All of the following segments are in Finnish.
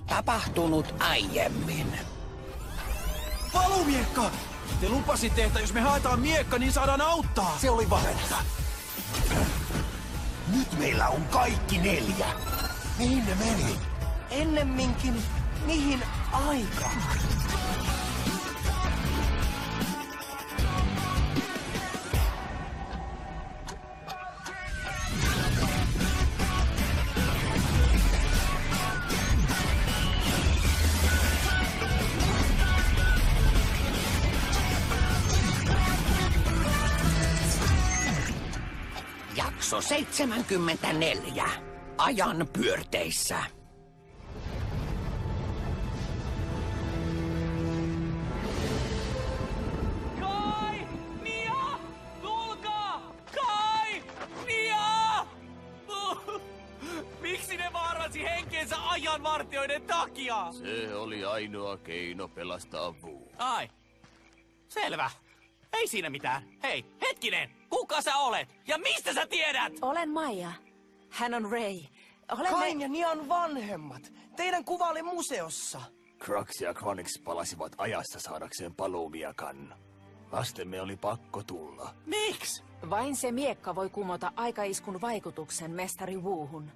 Tapahtunut aiemmin. Palumiekka! Te lupasitte, että jos me haetaan miekka, niin saadaan auttaa. Se oli valetta. Nyt meillä on kaikki 4. Mihin ne meni? Ennemminkin, mihin aikaan? Jakso 74. Ajan pyörteissä. Kai! Nia! Tulkaa! Kai! Nia! Miksi ne vaarasi henkensä ajanvartijoiden takia? Se oli ainoa keino pelastaa Wu. Ai. Selvä. Ei siinä mitään. Hei, hetkinen! Kuka sä olet? Ja mistä sä tiedät? Olen Maija. Hän on Ray. Kain ja Nian vanhemmat. Teidän kuva oli museossa. Crux ja Chronix palasivat ajassa saadakseen paluumiekan. Lastemme oli pakko tulla. Miksi? Vain se miekka voi kumota aikaiskun vaikutuksen mestari Wuhun.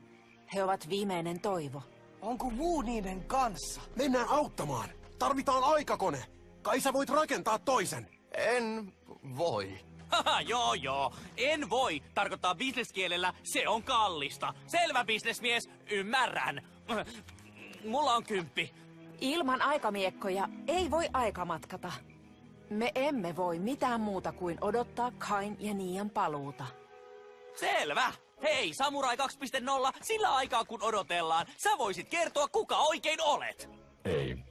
He ovat viimeinen toivo. Onko Wu niiden kanssa? Mennään auttamaan. Tarvitaan aikakone. Kai sä voit rakentaa toisen. En voi. Haha, joo. En voi. Tarkoittaa bisneskielellä, se on kallista. Selvä bisnesmies, ymmärrän. Mulla on 10. Ilman aikamiekkoja ei voi aikamatkata. Me emme voi mitään muuta kuin odottaa Kain ja Nian paluuta. Selvä. Hei, Samurai 2.0, sillä aikaa kun odotellaan, sä voisit kertoa kuka oikein olet. Ei.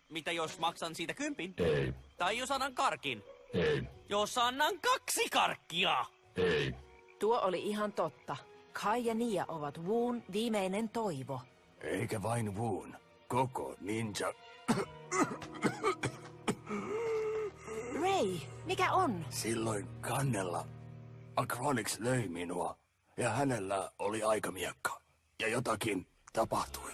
Mitä jos maksan siitä 10? Ei. Tai jos annan karkin? Ei. Jos annan 2 karkkia? Ei. Tuo oli ihan totta. Kai ja Nia ovat Wun viimeinen toivo. Eikä vain Wun. Koko ninja... Ray, mikä on? Silloin kannella Chronix löi minua ja hänellä oli aikamiekka. Ja jotakin tapahtui.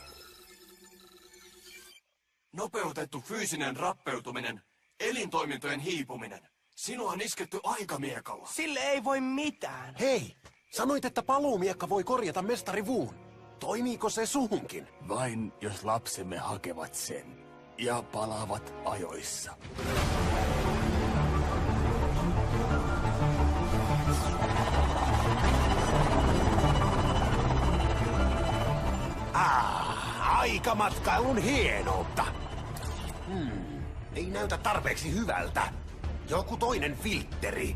Nopeutettu fyysinen rappeutuminen. Elintoimintojen hiipuminen. Sinua on isketty aikamiekalla. Sille ei voi mitään. Hei, sanoit, että paluumiekka voi korjata mestari Wun. Toimiiko se suhunkin? Vain jos lapsemme hakevat sen ja palaavat ajoissa. Aikamatkailun hienoutta. Ei näytä tarpeeksi hyvältä. Joku toinen filtteri.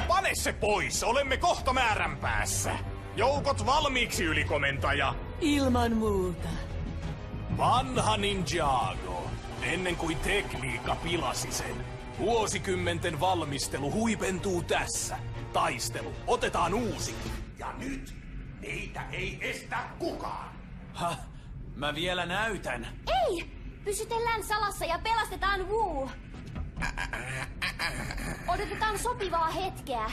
Pane se pois! Olemme kohta määrän päässä. Joukot valmiiksi, ylikomentaja. Ilman muuta. Vanha Ninjago. Ennen kuin tekniikka pilasi sen. Vuosikymmenten valmistelu huipentuu tässä. Taistelu. Otetaan uusi. Ja nyt niitä ei estä kukaan. Mä vielä näytän. Ei! Pysytellään salassa ja pelastetaan Wu. Odotetaan sopivaa hetkeä.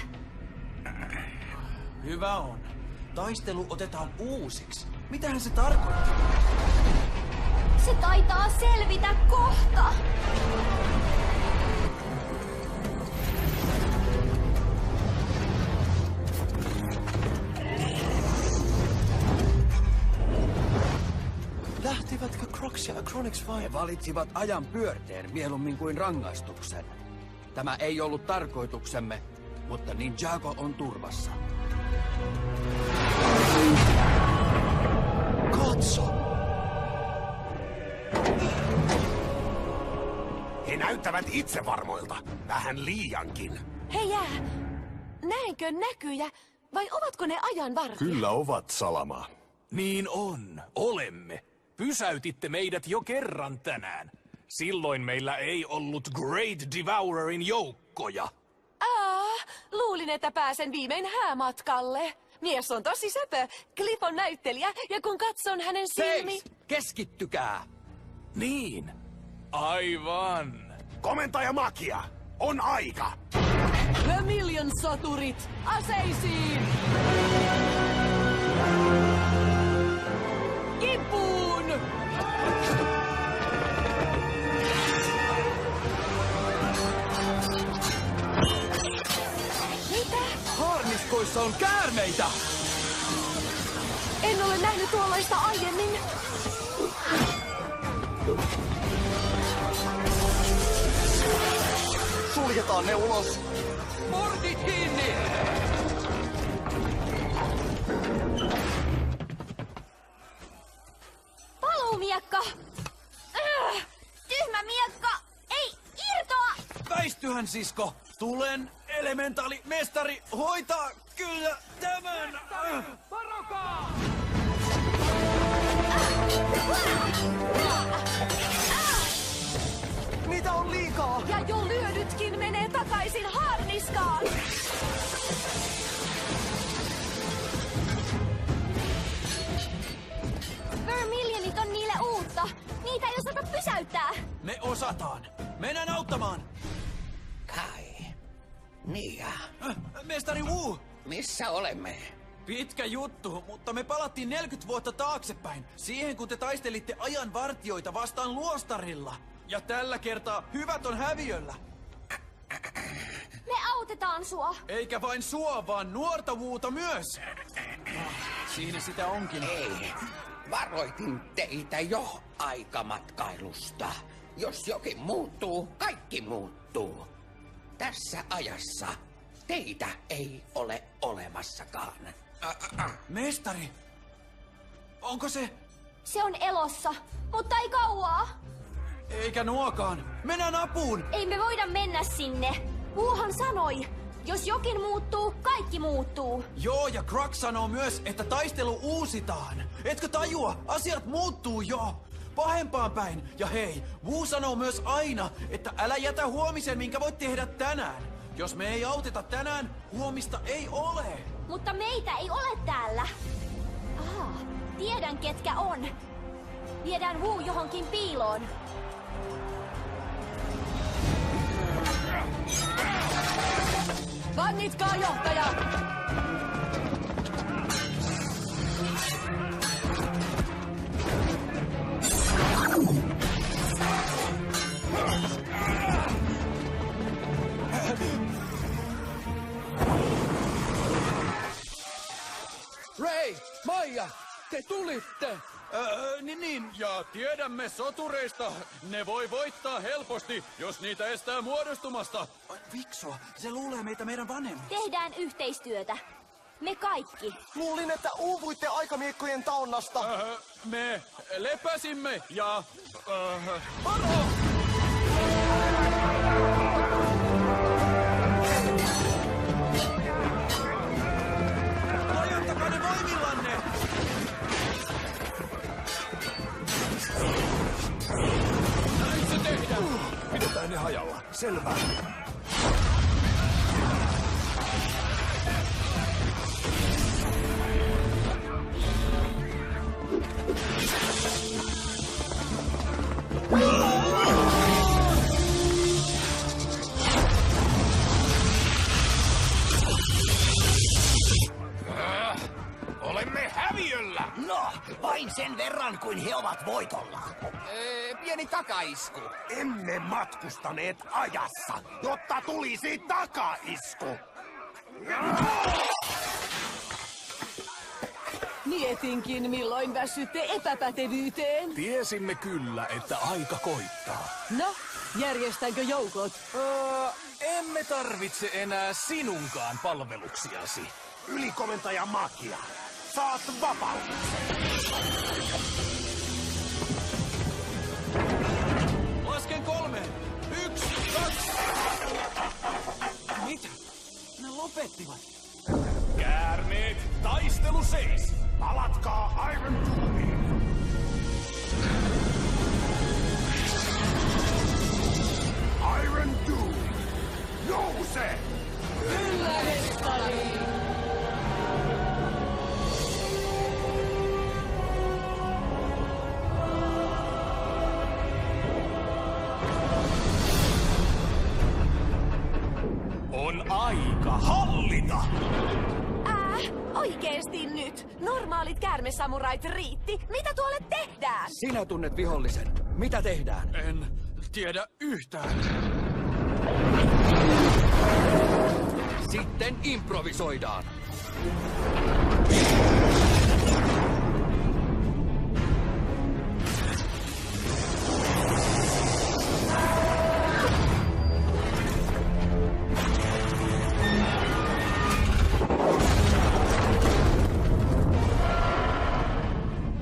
Hyvä on. Taistelu otetaan uusiksi. Mitähän se tarkoittaa? Se taitaa selvitä kohta. Lähtivätkö Crux ja Chronix vai? He valitsivat ajan pyörteen mieluummin kuin rangaistuksen. Tämä ei ollut tarkoituksemme, mutta Ninjago on turvassa. Katso! He näyttävät itsevarmoilta. Vähän liiankin. Hei jää! Näenkö näkyjä vai ovatko ne ajanvartijat? Kyllä ovat, Salama. Niin on. Olemme. Pysäytitte meidät jo kerran tänään. Silloin meillä ei ollut Great Devourerin joukkoja. Luulin, että pääsen viimein häämatkalle. Mies on tosi söpö. Cliff on näyttelijä ja kun katson hänen silmi... Seis! Keskittykää! Niin. Aivan. Komentaja Makia, on aika! Vermilion soturit, aseisiin! Kipuun! Tuossa on käärmeitä! En ole nähnyt tuollaista aiemmin. Suljetaan ne ulos! Portit kiinni! Paluumiekka! Tyhmä miekka! Ei irtoa! Väistyhän, sisko! Tulen elementaali mestari hoitaa kyllä tämän! Niitä on liikaa! Ja jo lyödytkin menee takaisin harniskaan. Vermillionit on niille uutta. Niitä ei osata pysäyttää. Me osataan! Mennään auttamaan! Kai. Mia, Mestari Wu! missä olemme? Pitkä juttu, mutta me palattiin 40 vuotta taaksepäin. Siihen, kun te taistelitte ajan vartijoita vastaan luostarilla. Ja tällä kertaa hyvät on häviöllä. Me autetaan sua. Eikä vain sua, vaan nuorta Wuuta myös. Siinä sitä onkin. Ei, varoitin teitä jo aikamatkailusta. Jos jokin muuttuu, kaikki muuttuu. Tässä ajassa teitä ei ole olemassakaan. Mestari! Onko se... Se on elossa, mutta ei kauaa. Eikä nuokaan. Mennään apuun! Ei me voida mennä sinne. Wuhan sanoi, jos jokin muuttuu, kaikki muuttuu. Joo, ja Crux sanoo myös, että taistelu uusitaan. Etkö tajua? Asiat muuttuu jo. Pahempaan päin. Ja hei, Wu sanoo myös aina, että älä jätä huomisen, minkä voit tehdä tänään. Jos me ei auteta tänään, huomista ei ole. Mutta meitä ei ole täällä. Tiedän ketkä on. Viedään Wu johonkin piiloon. Vannitkaa johtaja! Ray! Maija! Te tulitte! Niin, ja tiedämme sotureista. Ne voi voittaa helposti, jos niitä estää muodostumasta. Viksua, se luulee meitä meidän vanhemmiksi. Tehdään yhteistyötä. Me kaikki. Luulin, että uuvuitte aikamiekkojen taonnasta. Me lepäsimme ja... Rajoittakaa ne voimillanne! Näin se tehdään! Pidetään ne hajalla. Selvä. Olemme häviöllä! No, vain sen verran kuin he ovat voitolla. Pieni takaisku. Emme matkustaneet ajassa, jotta tulisi takaisku. Mietinkin, milloin väsytte epäpätevyyteen. Tiesimme kyllä, että aika koittaa. No, järjestänkö joukot? Emme tarvitse enää sinunkaan palveluksiasi. Ylikomentaja Makia, saat vapauden. Lasken 3. 1, 2. Mitä? Ne lopettivat. Käärmeet, taistelu seis! Palatkaa Iron Doomiin. Iron Doom, nouse! Kyllä, mestari! On aika hallita! Oikeesti nyt! Normaalit käärmesamurait riitti. Mitä tuolle tehdään? Sinä tunnet vihollisen. Mitä tehdään? En tiedä yhtään. Sitten improvisoidaan.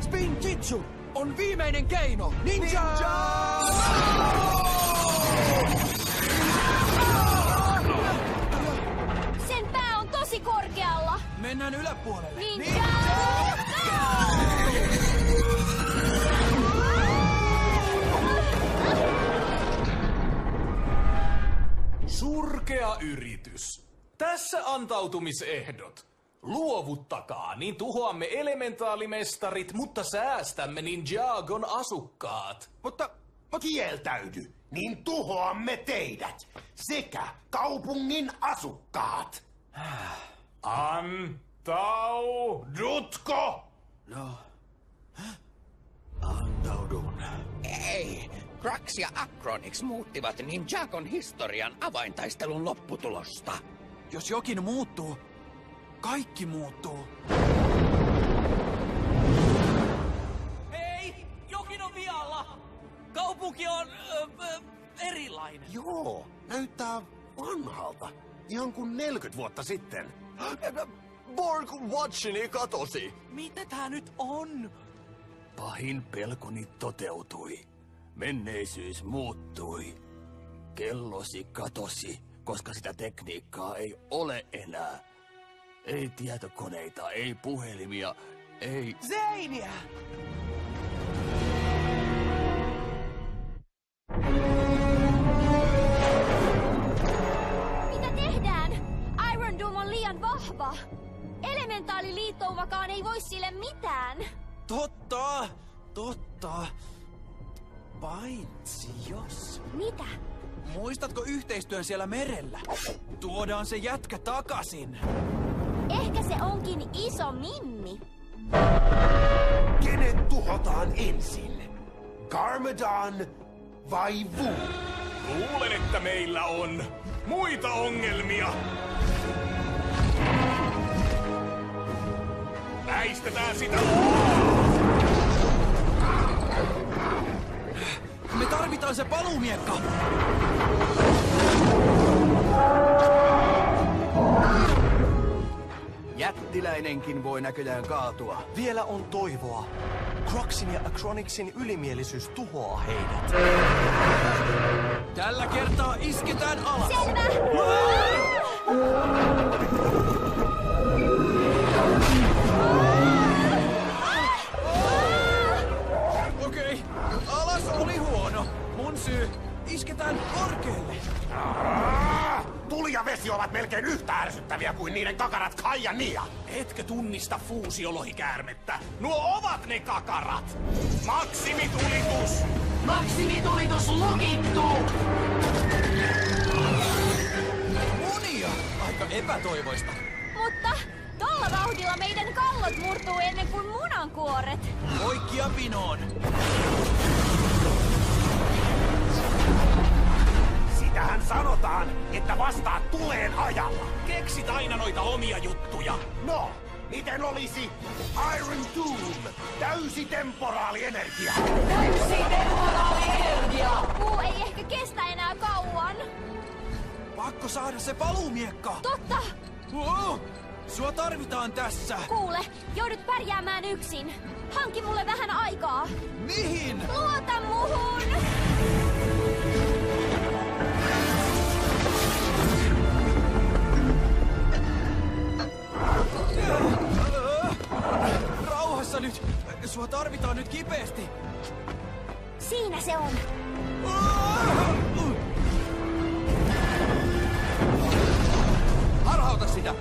Spin Jitsu on viimeinen keino! Ninja! Sen pää on tosi korkealla. Mennään yläpuolelle. Ninja! Surkea yritys. Tässä antautumisehdot. Luovuttakaa, niin tuhoamme elementaalimestarit, mutta säästämme Ninjagon asukkaat. Mutta kieltäydy, niin tuhoamme teidät sekä kaupungin asukkaat. Antaudutko? No, antaudun. Ei, Crux ja Acronix muuttivat Ninjagon historian avaintaistelun lopputulosta. Jos jokin muuttuu, kaikki muuttuu. Hei! Jokin on vialla! Kaupunki on erilainen. Joo, näyttää vanhalta. Ihan kuin 40 vuotta sitten. Borg Watchini katosi. Mitä tää nyt on? Pahin pelkoni toteutui. Menneisyys muuttui. Kellosi katosi, koska sitä tekniikkaa ei ole enää. Ei tietokoneita, ei puhelimia, ei... Zeiniä! Mitä tehdään? Iron Doom on liian vahva. Elementaaliliittoumakaan ei voi sille mitään. Totta. Paitsi jos... Mitä? Muistatko yhteistyön siellä merellä? Tuodaan se jätkä takaisin. Ehkä se onkin iso Mimmi. Kenet tuhotaan ensin? Garmadon vai Wu? Luulen, että meillä on muita ongelmia. Väistetään sitä! Me tarvitaan se paluumiekka. Jättiläinenkin voi näköjään kaatua. Vielä on toivoa. Cruxin ja Acronixin ylimielisyys tuhoaa heidät. Tällä kertaa isketään alas. Selvä! Okei, alas oli huono. Mun syy. Isketään korkealle. Tuli ja vesi ovat melkein yhtä ärsyttäviä kuin niiden kakarat Kai ja Nia. Etkö tunnista fuusiolohikäärmettä? Nuo ovat ne kakarat! Maksimitulitus! Maksimitulitus lukittu! Monia! Aika epätoivoista. Mutta tolla vauhdilla meidän kallot murtuu ennen kuin munankuoret. Poikkia pinoon. Sitähän sanotaan, että vastaat tuleen ajalla. Keksit aina noita omia juttuja. No, miten olisi Iron Doom, täysi temporaalienergia? Puu ei ehkä kestä enää kauan. Pakko saada se paluumiekka. Totta! Sua tarvitaan tässä. Kuule, joudut pärjäämään yksin. Hanki mulle vähän aikaa. Mihin? Luota muhun! Rauhassa nyt. Sua tarvitaan nyt kipeästi. Siinä se on. Harhauta sitä.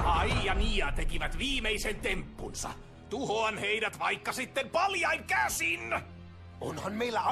Kai ja Nia tekivät viimeisen temppunsa. Tuhoan heidät vaikka sitten paljain käsin! Onhan meillä